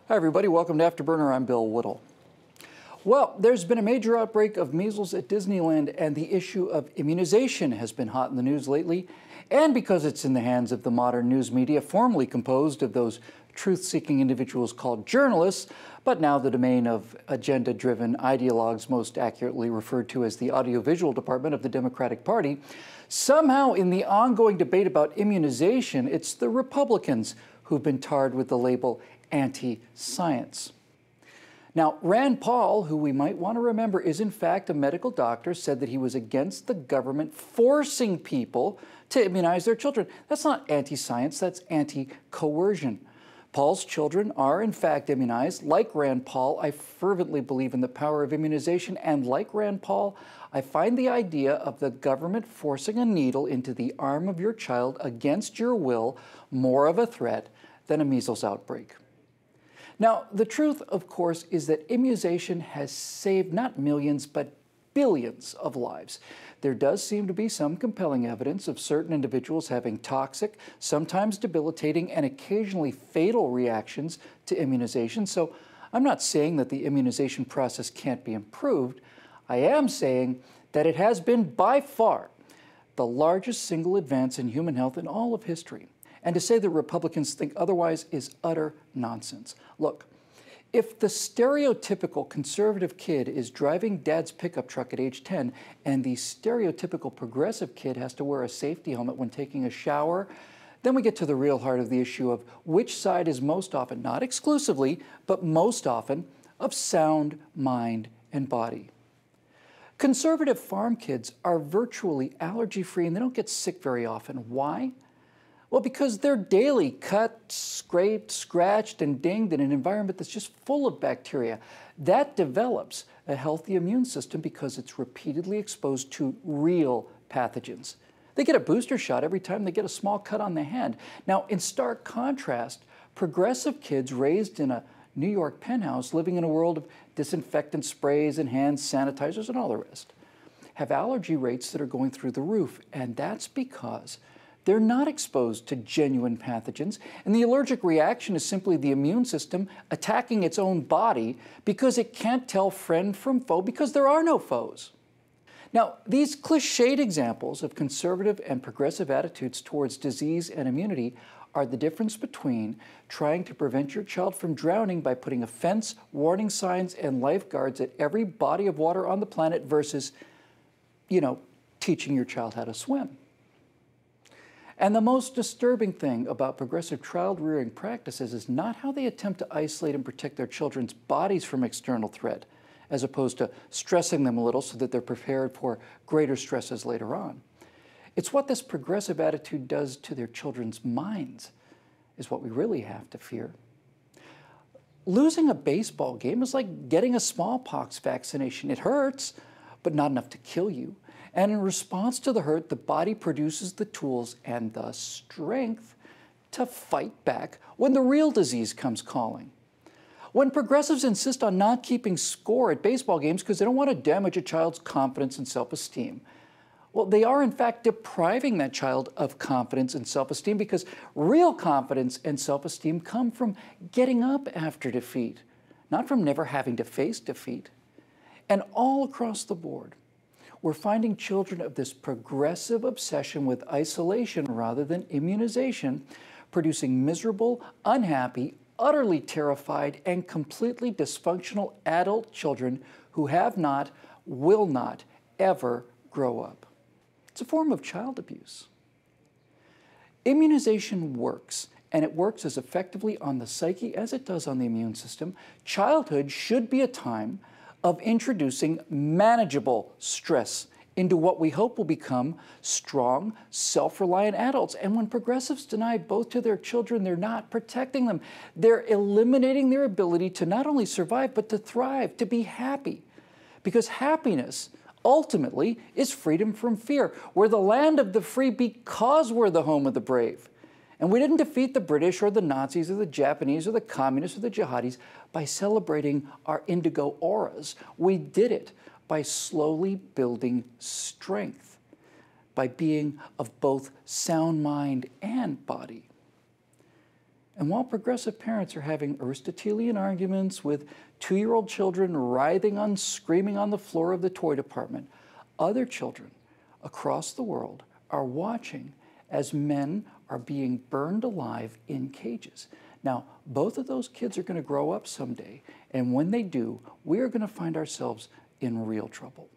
Hi everybody, welcome to Afterburner. I'm Bill Whittle. Well, there's been a major outbreak of measles at Disneyland, and the issue of immunization has been hot in the news lately. And because it's in the hands of the modern news media, formerly composed of those truth-seeking individuals called journalists, but now the domain of agenda-driven ideologues, most accurately referred to as the audiovisual department of the Democratic Party, somehow in the ongoing debate about immunization, it's the Republicans who've been tarred with the label anti-science. Now, Rand Paul, who we might want to remember is in fact a medical doctor, said that he was against the government forcing people to immunize their children. That's not anti-science, that's anti-coercion. Paul's children are in fact immunized. Like Rand Paul, I fervently believe in the power of immunization, and like Rand Paul, I find the idea of the government forcing a needle into the arm of your child against your will more of a threat than a measles outbreak. Now, the truth, of course, is that immunization has saved not millions, but billions of lives. There does seem to be some compelling evidence of certain individuals having toxic, sometimes debilitating, and occasionally fatal reactions to immunization. So I'm not saying that the immunization process can't be improved. I am saying that it has been by far the largest single advance in human health in all of history. And to say that Republicans think otherwise is utter nonsense. Look, if the stereotypical conservative kid is driving dad's pickup truck at age 10 and the stereotypical progressive kid has to wear a safety helmet when taking a shower, then we get to the real heart of the issue of which side is most often, not exclusively, but most often, of sound mind and body. Conservative farm kids are virtually allergy-free and they don't get sick very often. Why? Well, because they're daily cut, scraped, scratched, and dinged in an environment that's just full of bacteria. That develops a healthy immune system because it's repeatedly exposed to real pathogens. They get a booster shot every time they get a small cut on the hand. Now, in stark contrast, progressive kids raised in a New York penthouse living in a world of disinfectant sprays and hand sanitizers and all the rest have allergy rates that are going through the roof, and that's because they're not exposed to genuine pathogens, and the allergic reaction is simply the immune system attacking its own body because it can't tell friend from foe because there are no foes. Now, these cliched examples of conservative and progressive attitudes towards disease and immunity are the difference between trying to prevent your child from drowning by putting a fence, warning signs, and lifeguards at every body of water on the planet versus, teaching your child how to swim. And the most disturbing thing about progressive child-rearing practices is not how they attempt to isolate and protect their children's bodies from external threat, as opposed to stressing them a little so that they're prepared for greater stresses later on. It's what this progressive attitude does to their children's minds is what we really have to fear. Losing a baseball game is like getting a smallpox vaccination. It hurts, but not enough to kill you. And in response to the hurt, the body produces the tools and the strength to fight back when the real disease comes calling. When progressives insist on not keeping score at baseball games because they don't want to damage a child's confidence and self-esteem, well, they are in fact depriving that child of confidence and self-esteem because real confidence and self-esteem come from getting up after defeat, not from never having to face defeat. And all across the board, we're finding children of this progressive obsession with isolation rather than immunization, producing miserable, unhappy, utterly terrified, and completely dysfunctional adult children who have not, will not, ever grow up. It's a form of child abuse. Immunization works, and it works as effectively on the psyche as it does on the immune system. Childhood should be a time of introducing manageable stress into what we hope will become strong, self-reliant adults. And when progressives deny both to their children, they're not protecting them. They're eliminating their ability to not only survive, but to thrive, to be happy. Because happiness, ultimately, is freedom from fear. We're the land of the free because we're the home of the brave. And we didn't defeat the British or the Nazis or the Japanese or the communists or the jihadis by celebrating our indigo auras. We did it by slowly building strength, by being of both sound mind and body. And while progressive parents are having Aristotelian arguments with 2-year-old children writhing screaming on the floor of the toy department, other children across the world are watching as men are being burned alive in cages. Now, both of those kids are going to grow up someday, and when they do, we are going to find ourselves in real trouble.